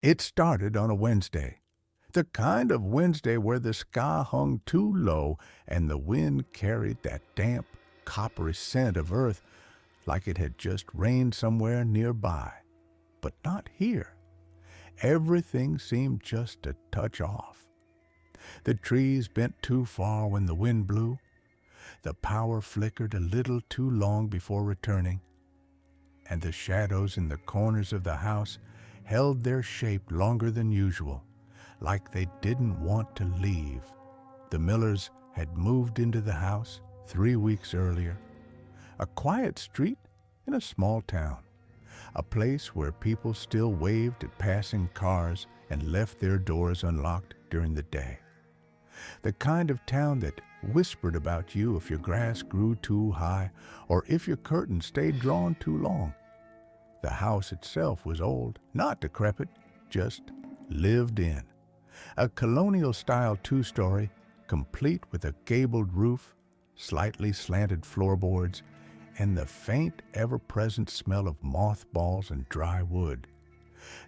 It started on a Wednesday, the kind of Wednesday where the sky hung too low and the wind carried that damp, coppery scent of earth like it had just rained somewhere nearby. But not here. Everything seemed just a touch off. The trees bent too far when the wind blew. The power flickered a little too long before returning, and the shadows in the corners of the house held their shape longer than usual, like they didn't want to leave. The Millers had moved into the house 3 weeks earlier, a quiet street in a small town, a place where people still waved at passing cars and left their doors unlocked during the day. The kind of town that whispered about you if your grass grew too high or if your curtains stayed drawn too long. The house itself was old, not decrepit, just lived in. A colonial-style two-story, complete with a gabled roof, slightly slanted floorboards, and the faint, ever-present smell of mothballs and dry wood.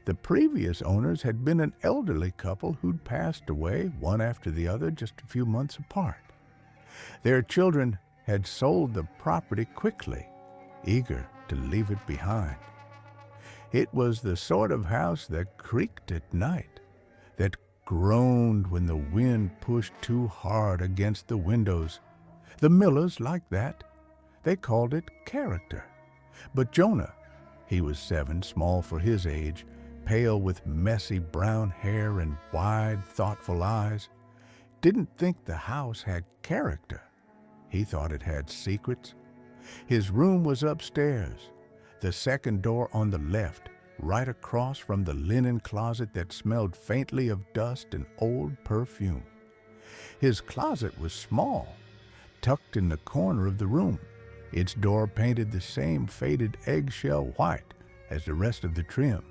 The previous owners had been an elderly couple who'd passed away one after the other just a few months apart. Their children had sold the property quickly, eager to leave it behind. It was the sort of house that creaked at night, that groaned when the wind pushed too hard against the windows. The Millers liked that. They called it character. But Jonah, he was 7, small for his age, pale with messy brown hair and wide, thoughtful eyes, didn't think the house had character. He thought it had secrets. His room was upstairs, the second door on the left, right across from the linen closet that smelled faintly of dust and old perfume. His closet was small, tucked in the corner of the room, its door painted the same faded eggshell white as the rest of the trim.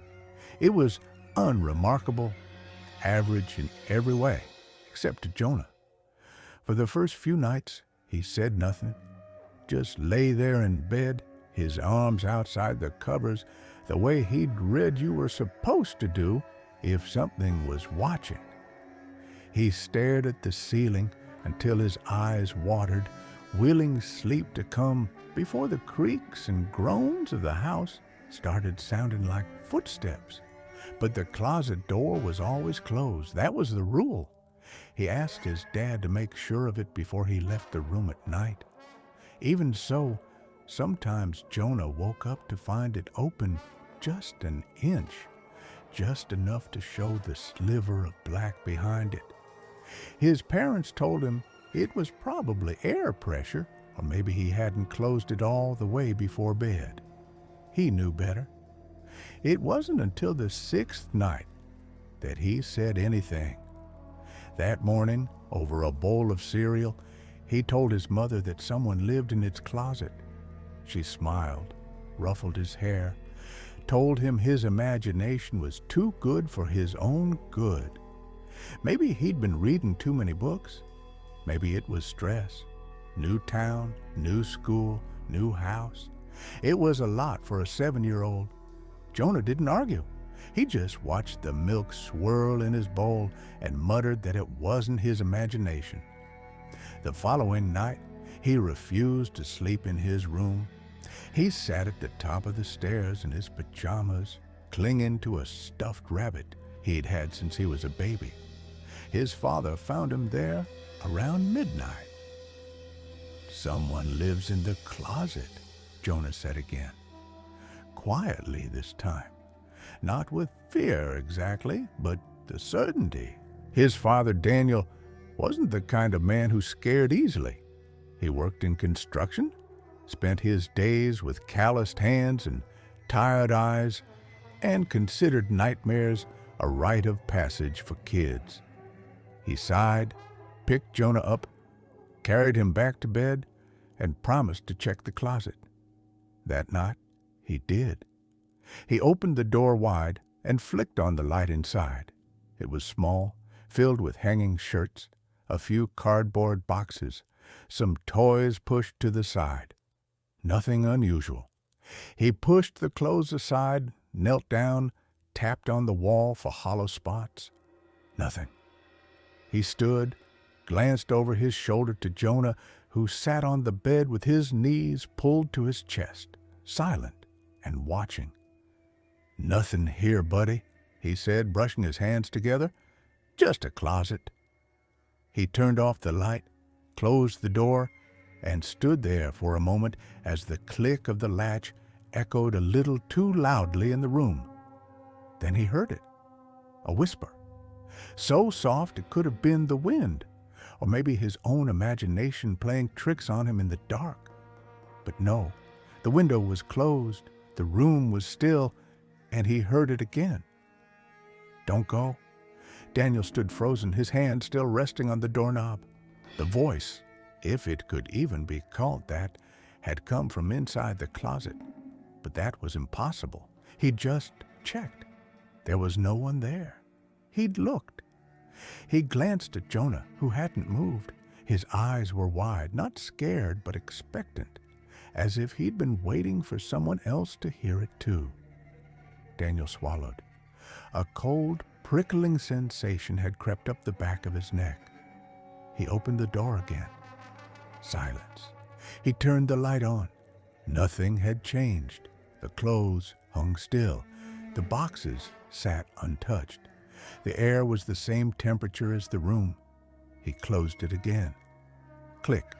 It was unremarkable, average in every way, except to Jonah. For the first few nights, he said nothing, just lay there in bed, his arms outside the covers, the way he'd read you were supposed to do if something was watching. He stared at the ceiling until his eyes watered, willing sleep to come before the creaks and groans of the house started sounding like footsteps. But the closet door was always closed. That was the rule. He asked his dad to make sure of it before he left the room at night. Even so, sometimes Jonah woke up to find it open just an inch, just enough to show the sliver of black behind it. His parents told him it was probably air pressure, or maybe he hadn't closed it all the way before bed. He knew better. It wasn't until the 6th night that he said anything. That morning, over a bowl of cereal, he told his mother that someone lived in its closet. She smiled, ruffled his hair, told him his imagination was too good for his own good. Maybe he'd been reading too many books. Maybe it was stress. New town, new school, new house. It was a lot for a 7-year-old. Jonah didn't argue. He just watched the milk swirl in his bowl and muttered that it wasn't his imagination. The following night, he refused to sleep in his room. He sat at the top of the stairs in his pajamas, clinging to a stuffed rabbit he'd had since he was a baby. His father found him there around midnight. "Someone lives in the closet," Jonah said again. Quietly this time. Not with fear exactly, but the certainty. His father, Daniel, wasn't the kind of man who scared easily. He worked in construction, spent his days with calloused hands and tired eyes, and considered nightmares a rite of passage for kids. He sighed, picked Jonah up, carried him back to bed, and promised to check the closet. That night, he did. He opened the door wide and flicked on the light inside. It was small, filled with hanging shirts, a few cardboard boxes, some toys pushed to the side. Nothing unusual. He pushed the clothes aside, knelt down, tapped on the wall for hollow spots. Nothing. He stood, glanced over his shoulder to Jonah, who sat on the bed with his knees pulled to his chest, silent and watching. "Nothing here, buddy," he said, brushing his hands together. "Just a closet." He turned off the light, closed the door, and stood there for a moment as the click of the latch echoed a little too loudly in the room. Then he heard it, a whisper, so soft it could have been the wind, or maybe his own imagination playing tricks on him in the dark. But no, the window was closed, the room was still, and he heard it again. "Don't go." Daniel stood frozen, his hand still resting on the doorknob. The voice, if it could even be called that, had come from inside the closet. But that was impossible. He'd just checked. There was no one there. He'd looked. He glanced at Jonah, who hadn't moved. His eyes were wide, not scared, but expectant, as if he'd been waiting for someone else to hear it too. Daniel swallowed. A cold, prickling sensation had crept up the back of his neck. He opened the door again. Silence. He turned the light on. Nothing had changed. The clothes hung still. The boxes sat untouched. The air was the same temperature as the room. He closed it again. Click.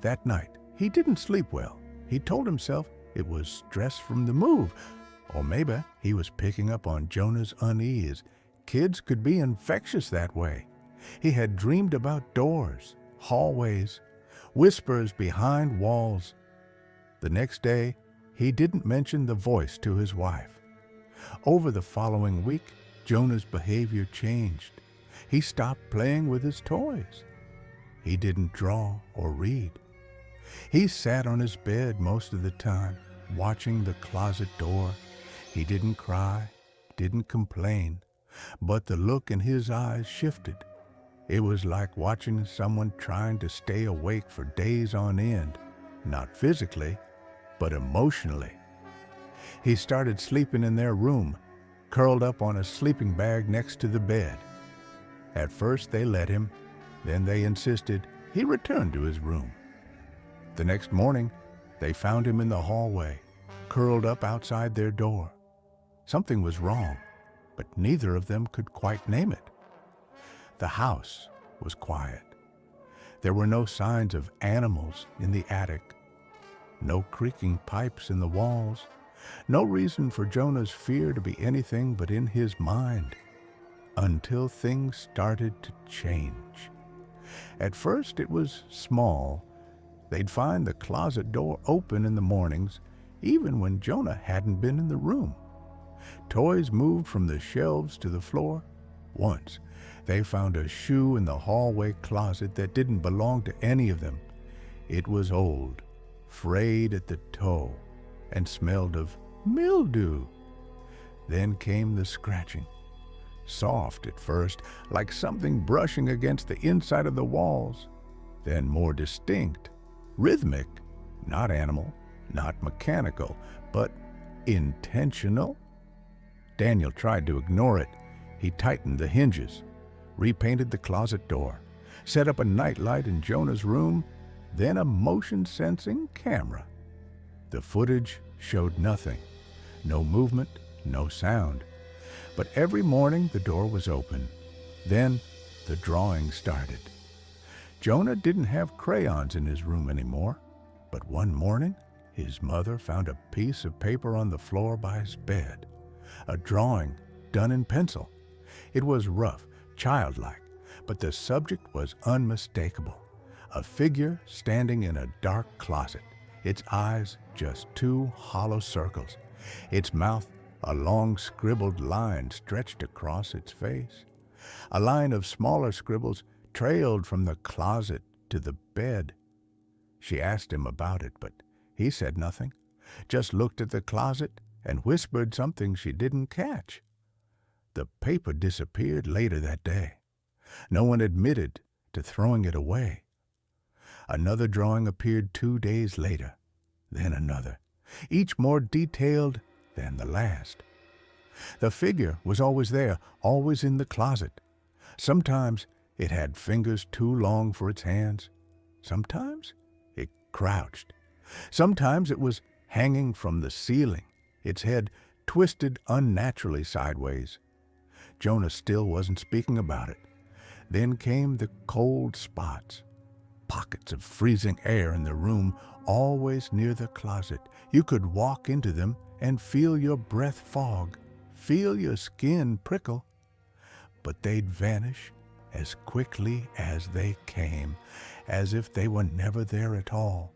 That night, he didn't sleep well. He told himself it was stress from the move, or maybe he was picking up on Jonah's unease. Kids could be infectious that way. He had dreamed about doors, hallways, whispers behind walls. The next day, he didn't mention the voice to his wife. Over the following week, Jonah's behavior changed. He stopped playing with his toys. He didn't draw or read. He sat on his bed most of the time, watching the closet door. He didn't cry, didn't complain, but the look in his eyes shifted. It was like watching someone trying to stay awake for days on end, not physically, but emotionally. He started sleeping in their room, curled up on a sleeping bag next to the bed. At first they let him, then they insisted he return to his room. The next morning, they found him in the hallway, curled up outside their door. Something was wrong, but neither of them could quite name it. The house was quiet. There were no signs of animals in the attic, no creaking pipes in the walls, no reason for Jonah's fear to be anything but in his mind, until things started to change. At first it was small. They'd find the closet door open in the mornings, even when Jonah hadn't been in the room. Toys moved from the shelves to the floor. Once, they found a shoe in the hallway closet that didn't belong to any of them. It was old, frayed at the toe, and smelled of mildew. Then came the scratching. Soft at first, like something brushing against the inside of the walls. Then more distinct, rhythmic, not animal, not mechanical, but intentional. Daniel tried to ignore it. He tightened the hinges, repainted the closet door, set up a nightlight in Jonah's room, then a motion-sensing camera. The footage showed nothing, no movement, no sound. But every morning the door was open. Then the drawing started. Jonah didn't have crayons in his room anymore, but one morning his mother found a piece of paper on the floor by his bed, a drawing done in pencil. It was rough, childlike, but the subject was unmistakable. A figure standing in a dark closet, its eyes just two hollow circles, its mouth a long scribbled line stretched across its face. A line of smaller scribbles trailed from the closet to the bed. She asked him about it, but he said nothing, just looked at the closet and whispered something she didn't catch. The paper disappeared later that day. No one admitted to throwing it away. Another drawing appeared 2 days later, then another, each more detailed than the last. The figure was always there, always in the closet. Sometimes it had fingers too long for its hands. Sometimes it crouched. Sometimes it was hanging from the ceiling, its head twisted unnaturally sideways. Jonah still wasn't speaking about it. Then came the cold spots. Pockets of freezing air in the room, always near the closet. You could walk into them and feel your breath fog, feel your skin prickle. But they'd vanish as quickly as they came, as if they were never there at all.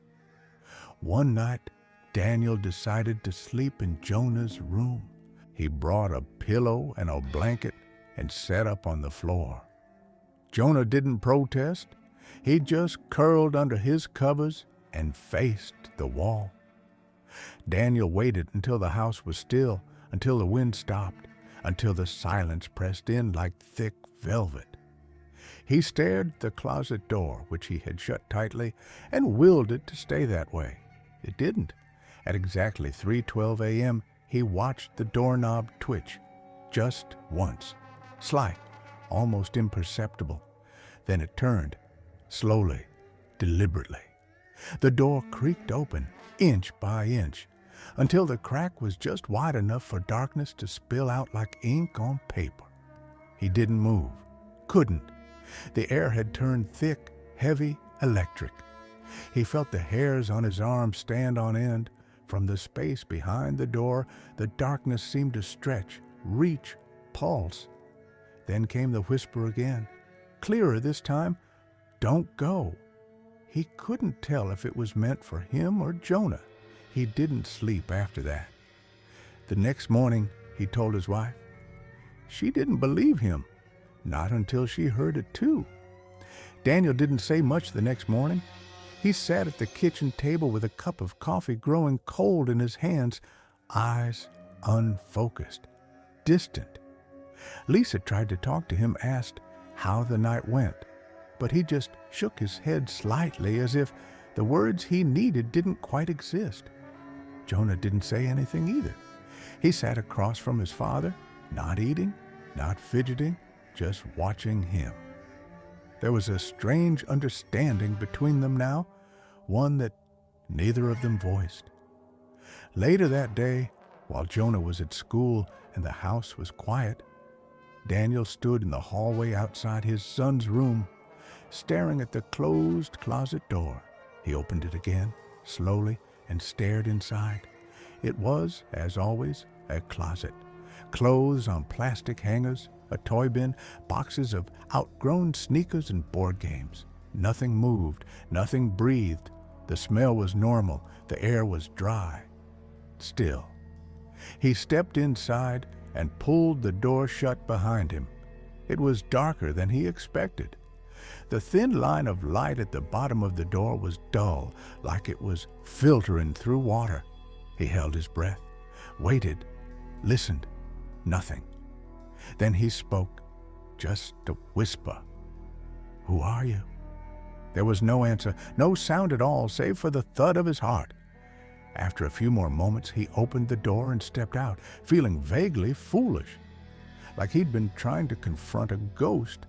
One night, Daniel decided to sleep in Jonah's room. He brought a pillow and a blanket and sat up on the floor. Jonah didn't protest. He just curled under his covers and faced the wall. Daniel waited until the house was still, until the wind stopped, until the silence pressed in like thick velvet. He stared at the closet door, which he had shut tightly, and willed it to stay that way. It didn't. At exactly 3:12 a.m., he watched the doorknob twitch, just once, slight, almost imperceptible. Then it turned, slowly, deliberately. The door creaked open, inch by inch, until the crack was just wide enough for darkness to spill out like ink on paper. He didn't move, couldn't. The air had turned thick, heavy, electric. He felt the hairs on his arms stand on end. From the space behind the door, the darkness seemed to stretch, reach, pulse. Then came the whisper again, clearer this time, "Don't go." He couldn't tell if it was meant for him or Jonah. He didn't sleep after that. The next morning, he told his wife. She didn't believe him, not until she heard it too. Daniel didn't say much the next morning. He sat at the kitchen table with a cup of coffee growing cold in his hands, eyes unfocused, distant. Lisa tried to talk to him, asked how the night went, but he just shook his head slightly as if the words he needed didn't quite exist. Jonah didn't say anything either. He sat across from his father, not eating, not fidgeting, just watching him. There was a strange understanding between them now, one that neither of them voiced. Later that day, while Jonah was at school and the house was quiet, Daniel stood in the hallway outside his son's room, staring at the closed closet door. He opened it again, slowly, and stared inside. It was, as always, a closet. Clothes on plastic hangers, a toy bin, boxes of outgrown sneakers and board games. Nothing moved, nothing breathed. The smell was normal, the air was dry, still. He stepped inside and pulled the door shut behind him. It was darker than he expected. The thin line of light at the bottom of the door was dull, like it was filtering through water. He held his breath, waited, listened. Nothing. Then he spoke, just a whisper. "Who are you?" There was no answer, no sound at all, save for the thud of his heart. After a few more moments, he opened the door and stepped out, feeling vaguely foolish, like he'd been trying to confront a ghost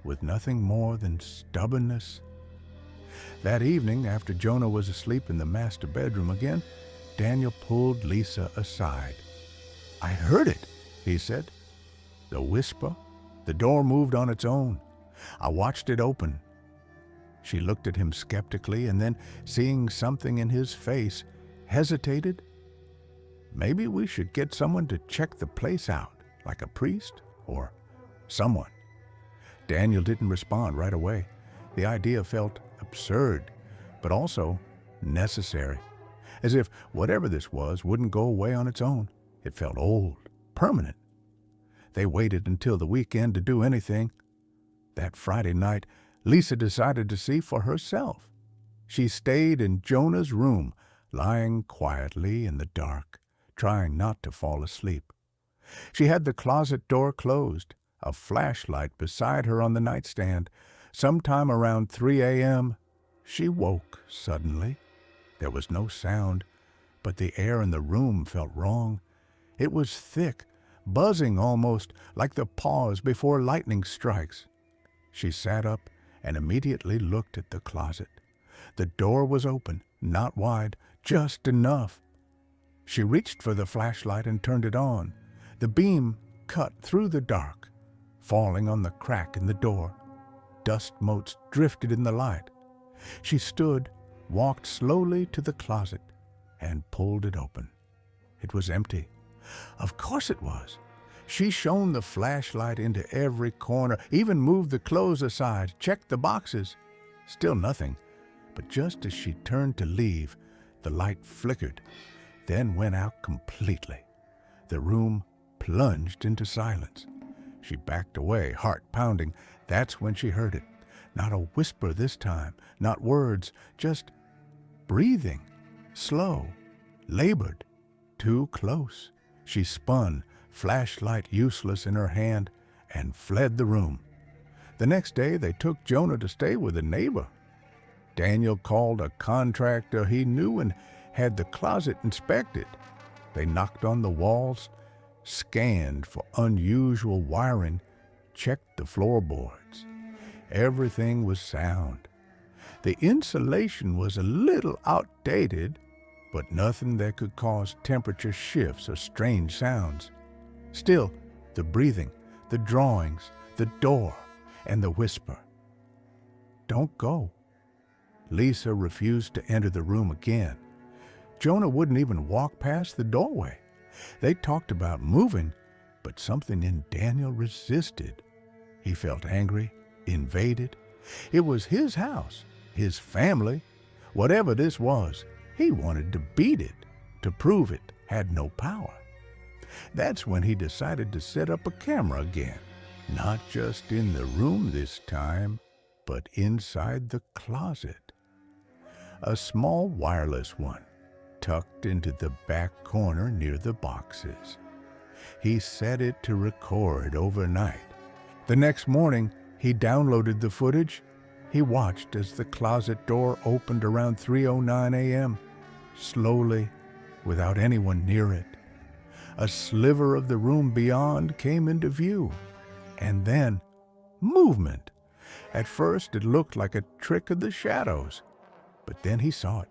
with nothing more than stubbornness. That evening, after Jonah was asleep in the master bedroom again, Daniel pulled Lisa aside. "I heard it," he said. The whisper. The door moved on its own. I watched it open. She looked at him skeptically and then, seeing something in his face, hesitated. "Maybe we should get someone to check the place out, like a priest or someone." Daniel didn't respond right away. The idea felt absurd, but also necessary, as if whatever this was wouldn't go away on its own. It felt old, permanent. They waited until the weekend to do anything. That Friday night, Lisa decided to see for herself. She stayed in Jonah's room, lying quietly in the dark, trying not to fall asleep. She had the closet door closed, a flashlight beside her on the nightstand. Sometime around 3 a.m., she woke suddenly. There was no sound, but the air in the room felt wrong. It was thick, buzzing almost like the pause before lightning strikes. She sat up and immediately looked at the closet. The door was open, not wide, just enough. She reached for the flashlight and turned it on. The beam cut through the dark, falling on the crack in the door. Dust motes drifted in the light. She stood, walked slowly to the closet, and pulled it open. It was empty. Of course it was. She shone the flashlight into every corner, even moved the clothes aside, checked the boxes. Still nothing. But just as she turned to leave, the light flickered, then went out completely. The room plunged into silence. She backed away, heart pounding. That's when she heard it. Not a whisper this time, not words, just breathing, slow, labored, too close. She spun, flashlight useless in her hand, and fled the room. The next day they took Jonah to stay with a neighbor. Daniel called a contractor he knew and had the closet inspected. They knocked on the walls, scanned for unusual wiring, checked the floorboards. Everything was sound. The insulation was a little outdated, but nothing that could cause temperature shifts or strange sounds. Still, the breathing, the drawings, the door, and the whisper. "Don't go." Lisa refused to enter the room again. Jonah wouldn't even walk past the doorway. They talked about moving, but something in Daniel resisted. He felt angry, invaded. It was his house, his family. Whatever this was, he wanted to beat it, to prove it had no power. That's when he decided to set up a camera again, not just in the room this time, but inside the closet. A small wireless one, tucked into the back corner near the boxes. He set it to record overnight. The next morning, he downloaded the footage. He watched as the closet door opened around 3:09 a.m., slowly, without anyone near it. A sliver of the room beyond came into view, and then movement. At first, it looked like a trick of the shadows, but then he saw it.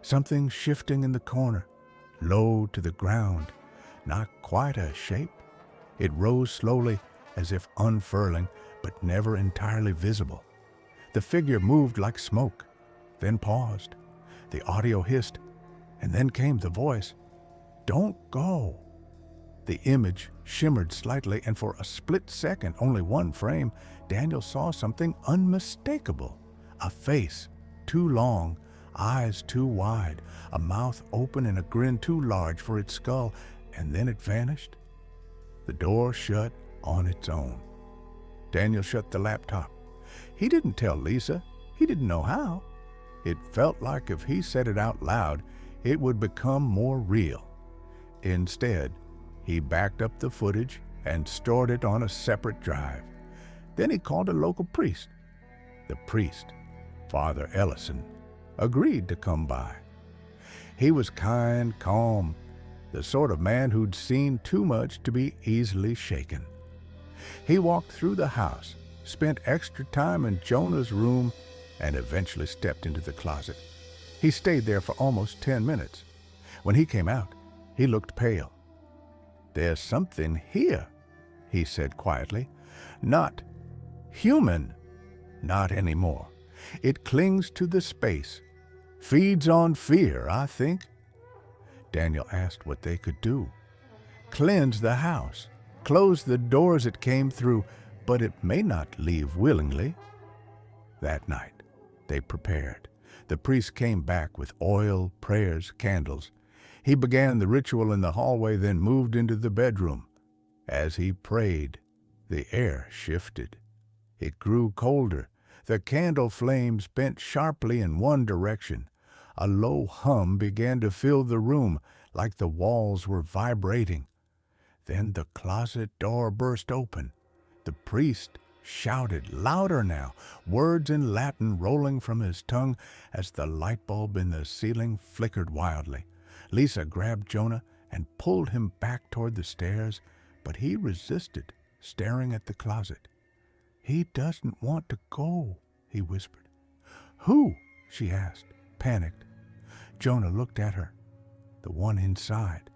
Something shifting in the corner, low to the ground, not quite a shape. It rose slowly, as if unfurling, but never entirely visible. The figure moved like smoke, then paused. The audio hissed, and then came the voice. "Don't go." The image shimmered slightly, and for a split second, only one frame, Daniel saw something unmistakable. A face, too long, eyes too wide, a mouth open and a grin too large for its skull, and then it vanished. The door shut on its own. Daniel shut the laptop. He didn't tell Lisa. He didn't know how. It felt like if he said it out loud, it would become more real. Instead, he backed up the footage and stored it on a separate drive. Then he called a local priest. The priest, Father Ellison, agreed to come by. He was kind, calm, the sort of man who'd seen too much to be easily shaken. He walked through the house, spent extra time in Jonah's room, and eventually stepped into the closet. He stayed there for almost 10 minutes. When he came out, he looked pale. "There's something here," he said quietly. "Not human. Not anymore. It clings to the space. Feeds on fear, I think." Daniel asked what they could do. Cleanse the house. Close the doors it came through, but it may not leave willingly. That night, they prepared. The priest came back with oil, prayers, candles. He began the ritual in the hallway, then moved into the bedroom. As he prayed, the air shifted. It grew colder. The candle flames bent sharply in one direction. A low hum began to fill the room, like the walls were vibrating. Then the closet door burst open. The priest shouted, louder now, words in Latin rolling from his tongue as the light bulb in the ceiling flickered wildly. Lisa grabbed Jonah and pulled him back toward the stairs, but he resisted, staring at the closet. "He doesn't want to go," he whispered. "Who?" she asked, panicked. Jonah looked at her. "The one inside."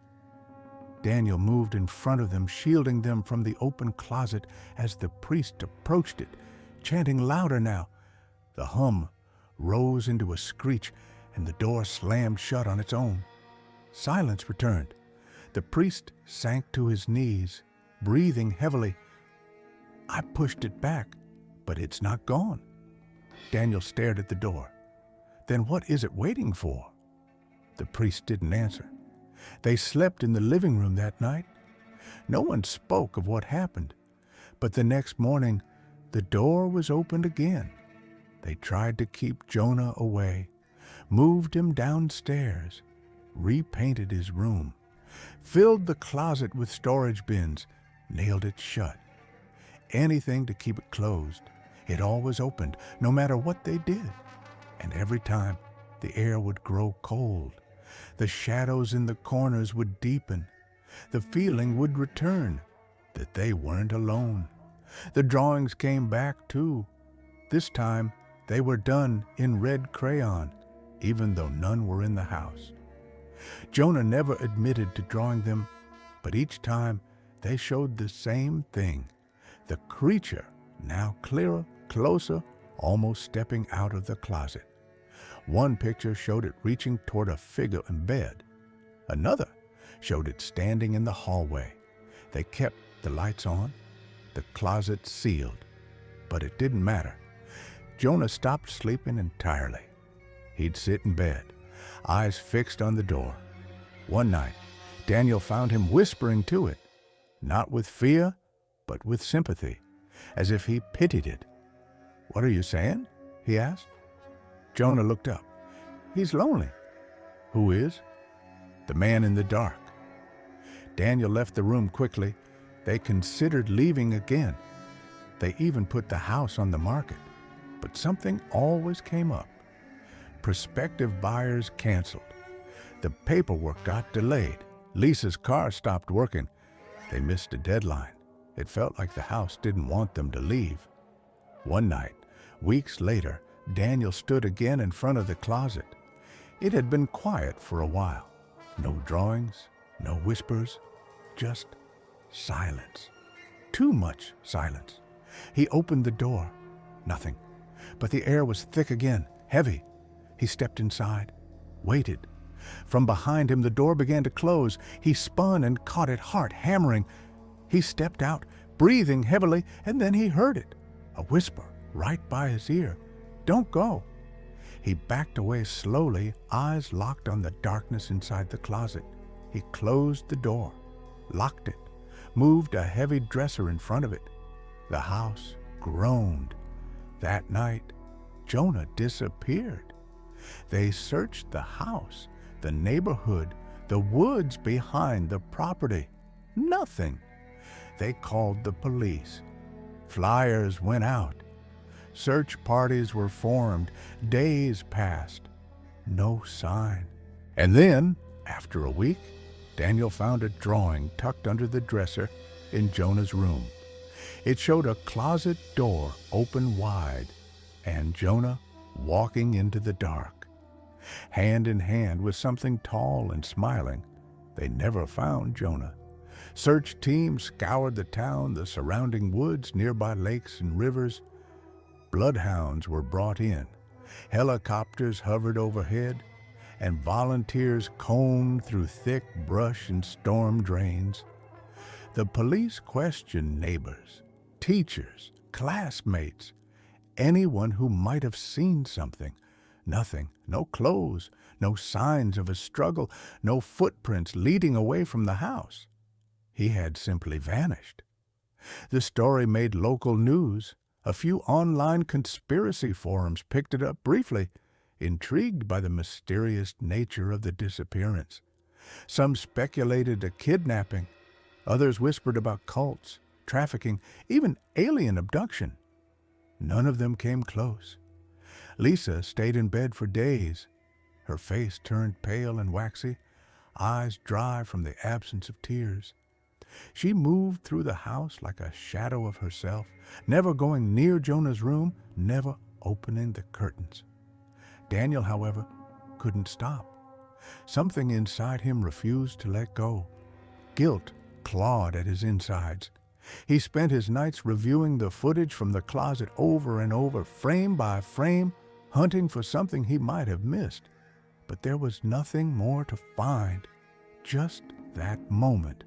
Daniel moved in front of them, shielding them from the open closet as the priest approached it, chanting louder now. The hum rose into a screech, and the door slammed shut on its own. Silence returned. The priest sank to his knees, breathing heavily. "I pushed it back, but it's not gone." Daniel stared at the door. "Then what is it waiting for?" The priest didn't answer. They slept in the living room that night. No one spoke of what happened, but the next morning the door was opened again. They tried to keep Jonah away, moved him downstairs, repainted his room, filled the closet with storage bins, nailed it shut. Anything to keep it closed. It always opened, no matter what they did. And every time, the air would grow cold. The shadows in the corners would deepen. The feeling would return that they weren't alone. The drawings came back, too. This time, they were done in red crayon, even though none were in the house. Jonah never admitted to drawing them, but each time they showed the same thing. The creature, now clearer, closer, almost stepping out of the closet. One picture showed it reaching toward a figure in bed. Another showed it standing in the hallway. They kept the lights on, the closet sealed. But it didn't matter. Jonah stopped sleeping entirely. He'd sit in bed, eyes fixed on the door. One night, Daniel found him whispering to it, not with fear, but with sympathy, as if he pitied it. "What are you saying?" he asked. Jonah looked up. "He's lonely." "Who is?" "The man in the dark." Daniel left the room quickly. They considered leaving again. They even put the house on the market. But something always came up. Prospective buyers canceled. The paperwork got delayed. Lisa's car stopped working. They missed a deadline. It felt like the house didn't want them to leave. One night, weeks later, Daniel stood again in front of the closet. It had been quiet for a while. No drawings, no whispers, just silence. Too much silence. He opened the door. Nothing. But the air was thick again, heavy. He stepped inside, waited. From behind him, the door began to close. He spun and caught it, heart hammering. He stepped out, breathing heavily, and then he heard it. A whisper right by his ear. "Don't go." He backed away slowly, eyes locked on the darkness inside the closet. He closed the door, locked it, moved a heavy dresser in front of it. The house groaned. That night, Jonah disappeared. They searched the house, the neighborhood, the woods behind the property. Nothing. They called the police. Flyers went out. Search parties were formed. Days passed. No sign. And then, after a week, Daniel found a drawing tucked under the dresser in Jonah's room. It showed a closet door open wide and Jonah walking into the dark. Hand in hand with something tall and smiling, they never found Jonah. Search teams scoured the town, the surrounding woods, nearby lakes and rivers. Bloodhounds were brought in. Helicopters hovered overhead, and volunteers combed through thick brush and storm drains. The police questioned neighbors, teachers, classmates, anyone who might have seen something. Nothing, no clothes, no signs of a struggle, no footprints leading away from the house. He had simply vanished. The story made local news. A few online conspiracy forums picked it up briefly, intrigued by the mysterious nature of the disappearance. Some speculated a kidnapping. Others whispered about cults, trafficking, even alien abduction. None of them came close. Lisa stayed in bed for days. Her face turned pale and waxy, eyes dry from the absence of tears. She moved through the house like a shadow of herself, never going near Jonah's room, never opening the curtains. Daniel, however, couldn't stop. Something inside him refused to let go. Guilt clawed at his insides. He spent his nights reviewing the footage from the closet over and over, frame by frame, hunting for something he might have missed. But there was nothing more to find. Just that moment,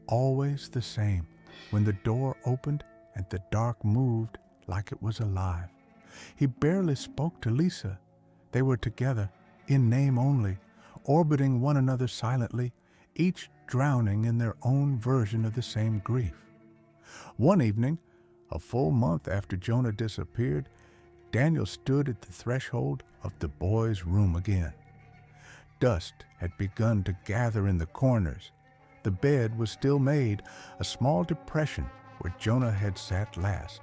always the same, when the door opened and the dark moved like it was alive. He barely spoke to Lisa. They were together, in name only, orbiting one another silently, each drowning in their own version of the same grief. One evening, a full month after Jonah disappeared, Daniel stood at the threshold of the boys' room again. Dust had begun to gather in the corners. The bed was still made, a small depression where Jonah had sat last.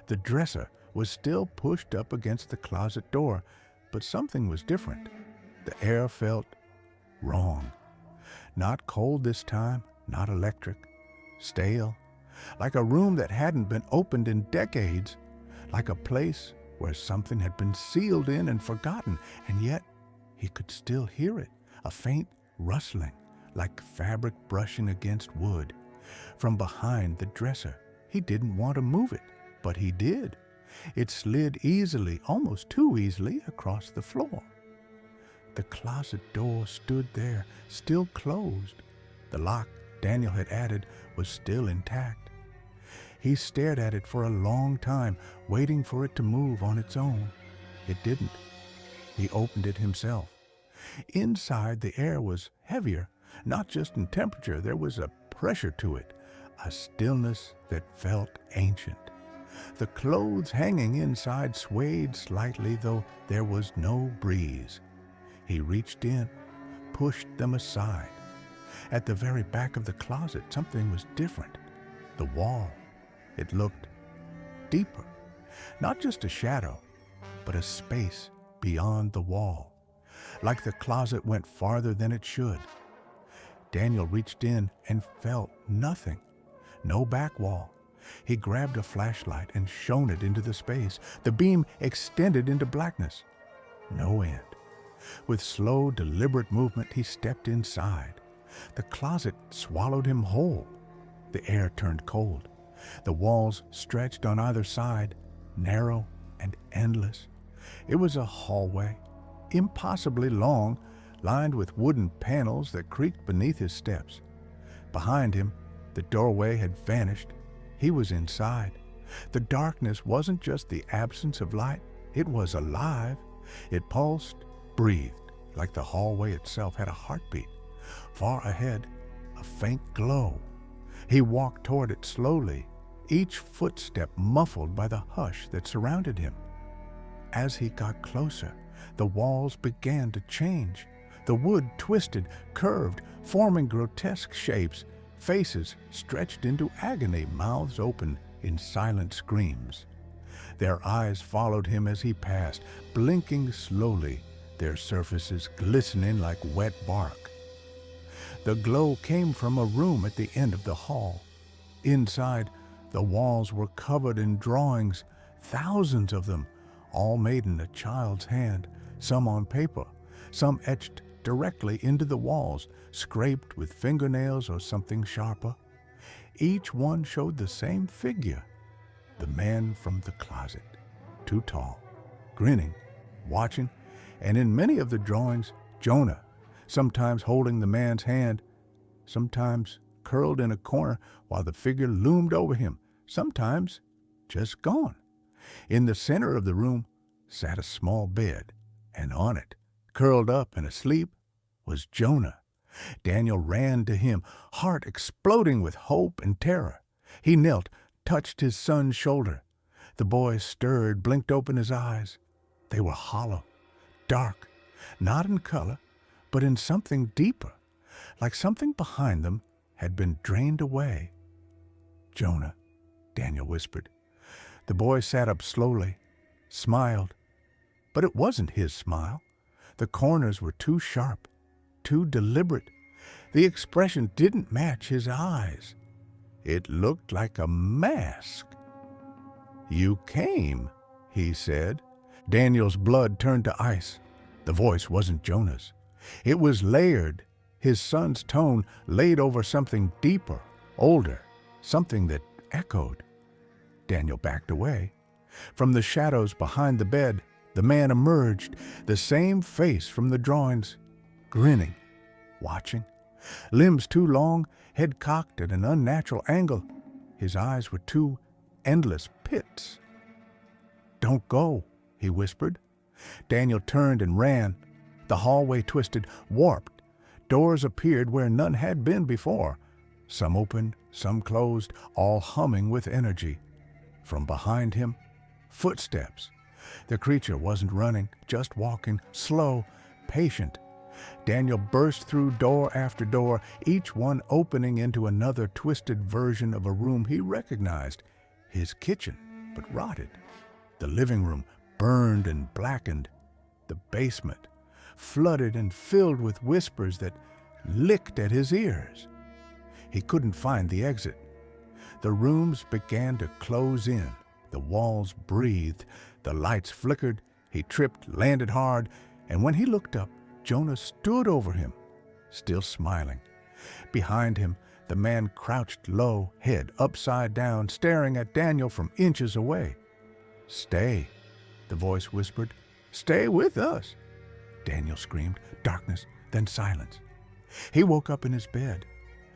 The dresser was still pushed up against the closet door, but something was different. The air felt wrong. Not cold this time, not electric. Stale, like a room that hadn't been opened in decades, like a place where something had been sealed in and forgotten, and yet he could still hear it, a faint rustling, like fabric brushing against wood. From behind the dresser, he didn't want to move it, but he did. It slid easily, almost too easily, across the floor. The closet door stood there, still closed. The lock Daniel had added was still intact. He stared at it for a long time, waiting for it to move on its own. It didn't. He opened it himself. Inside, the air was heavier, not just in temperature. There was a pressure to it, a stillness that felt ancient. The clothes hanging inside swayed slightly, though there was no breeze. He reached in, pushed them aside. At the very back of the closet, something was different. The wall. It looked deeper. Not just a shadow, but a space beyond the wall. Like the closet went farther than it should. Daniel reached in and felt nothing. No back wall. He grabbed a flashlight and shone it into the space. The beam extended into blackness. No end. With slow, deliberate movement, he stepped inside. The closet swallowed him whole. The air turned cold. The walls stretched on either side, narrow and endless. It was a hallway, impossibly long, lined with wooden panels that creaked beneath his steps. Behind him, the doorway had vanished. He was inside. The darkness wasn't just the absence of light. It was alive. It pulsed, breathed, like the hallway itself had a heartbeat. Far ahead, a faint glow. He walked toward it slowly, each footstep muffled by the hush that surrounded him. As he got closer, the walls began to change. The wood twisted, curved, forming grotesque shapes. Faces stretched into agony, mouths open in silent screams. Their eyes followed him as he passed, blinking slowly, their surfaces glistening like wet bark. The glow came from a room at the end of the hall. Inside, the walls were covered in drawings, thousands of them, all made in a child's hand, some on paper, some etched directly into the walls, scraped with fingernails or something sharper. Each one showed the same figure, the man from the closet, too tall, grinning, watching, and in many of the drawings, Jonah, sometimes holding the man's hand, sometimes curled in a corner while the figure loomed over him, sometimes just gone. In the center of the room sat a small bed, and on it, curled up and asleep, was Jonah. Daniel ran to him, heart exploding with hope and terror. He knelt, touched his son's shoulder. The boy stirred, blinked open his eyes. They were hollow, dark, not in color, but in something deeper, like something behind them had been drained away. "Jonah," Daniel whispered. The boy sat up slowly, smiled, but it wasn't his smile. The corners were too sharp, too deliberate. The expression didn't match his eyes. It looked like a mask. "You came," he said. Daniel's blood turned to ice. The voice wasn't Jonah's. It was layered, his son's tone laid over something deeper, older, something that echoed. Daniel backed away. From the shadows behind the bed, the man emerged, the same face from the drawings, grinning, watching. Limbs too long, head cocked at an unnatural angle. His eyes were two endless pits. "Don't go," he whispered. Daniel turned and ran. The hallway twisted, warped. Doors appeared where none had been before. Some opened, some closed, all humming with energy. From behind him, footsteps. The creature wasn't running, just walking, slow, patient. Daniel burst through door after door, each one opening into another twisted version of a room he recognized. His kitchen, but rotted. The living room, burned and blackened. The basement, flooded and filled with whispers that licked at his ears. He couldn't find the exit. The rooms began to close in. The walls breathed. The lights flickered. He tripped, landed hard, and when he looked up, Jonah stood over him, still smiling. Behind him, the man crouched low, head upside down, staring at Daniel from inches away. "Stay," the voice whispered. "Stay with us." Daniel screamed. Darkness, then silence. He woke up in his bed.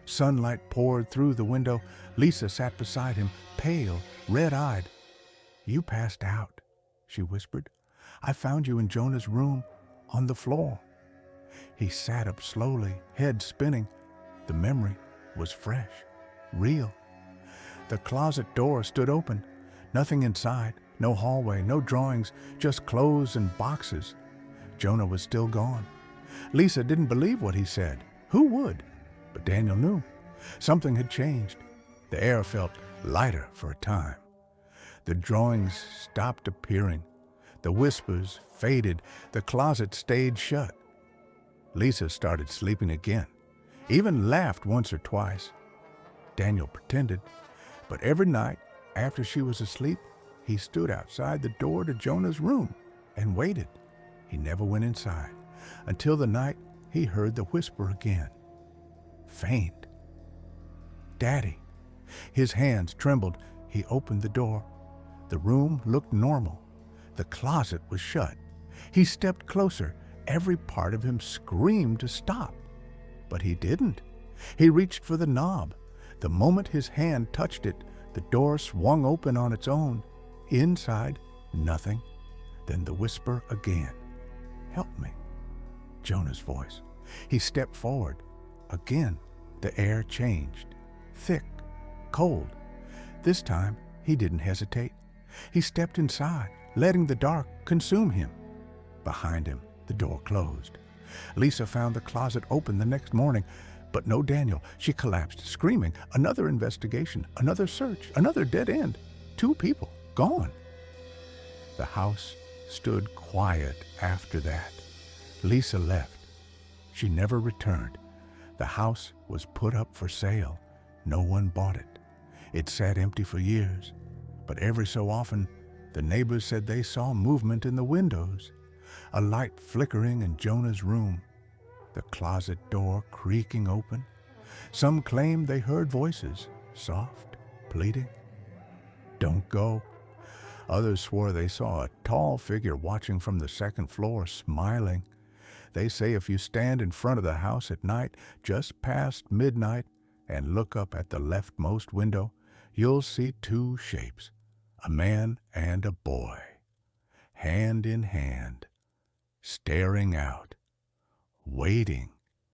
Sunlight poured through the window. Lisa sat beside him, pale, red-eyed. "You passed out," she whispered. "I found you in Jonah's room, on the floor." He sat up slowly, head spinning. The memory was fresh, real. The closet door stood open. Nothing inside, no hallway, no drawings, just clothes and boxes. Jonah was still gone. Lisa didn't believe what he said. Who would? But Daniel knew. Something had changed. The air felt lighter for a time. The drawings stopped appearing. The whispers faded. The closet stayed shut. Lisa started sleeping again, even laughed once or twice. Daniel pretended, but every night after she was asleep, he stood outside the door to Jonah's room and waited. He never went inside until the night he heard the whisper again. Faint. "Daddy." His hands trembled. He opened the door. The room looked normal. The closet was shut. He stepped closer. Every part of him screamed to stop. But he didn't. He reached for the knob. The moment his hand touched it, the door swung open on its own. Inside, nothing. Then the whisper again. "Help me." Jonah's voice. He stepped forward. Again, the air changed. Thick, cold. This time, he didn't hesitate. He stepped inside, letting the dark consume him. Behind him, the door closed. Lisa found the closet open the next morning, but no Daniel. She collapsed, screaming. Another investigation, another search, another dead end. 2 people gone. The house stood quiet after that. Lisa left. She never returned. The house was put up for sale. No one bought it. It sat empty for years, but every so often, the neighbors said they saw movement in the windows, a light flickering in Jonah's room, the closet door creaking open. Some claimed they heard voices, soft, pleading. "Don't go." Others swore they saw a tall figure watching from the second floor, smiling. They say if you stand in front of the house at night, just past midnight, and look up at the leftmost window, you'll see 2 shapes, a man and a boy, hand in hand, staring out, waiting.